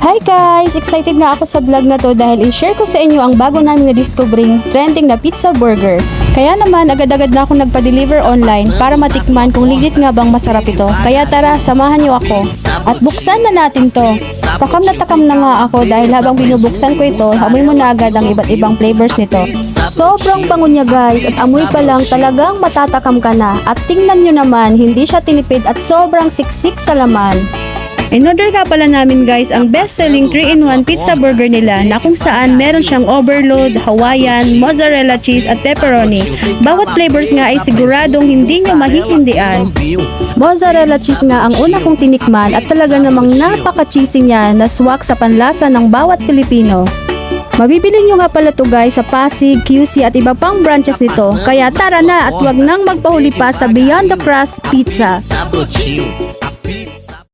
Hi guys! Excited nga ako sa vlog na to dahil i-share ko sa inyo ang bago namin na-discovering trending na pizza burger. Kaya naman agad-agad na ako nagpa-deliver online para matikman kung legit nga bang masarap ito. Kaya tara, samahan niyo ako. At buksan na natin to. Takam na nga ako dahil habang binubuksan ko ito, amoy mo na agad ang iba't ibang flavors nito. Sobrang bango niya guys at amoy pa lang talagang matatakam ka na. At tingnan nyo naman, hindi siya tinipid at sobrang siksik sa laman. In-order nga pala namin guys ang best-selling 3-in-1 pizza burger nila na kung saan meron siyang overload, Hawaiian, mozzarella cheese at pepperoni. Bawat flavors nga ay siguradong hindi nyo mahihindian. Mozzarella cheese nga ang una kong tinikman at talaga namang napaka-cheesy niya na swak sa panlasa ng bawat Pilipino. Mabibili nyo nga pala to guys sa Pasig, QC at iba pang branches nito. Kaya tara na at wag nang magpahuli pa sa Beyond the Crust Pizza.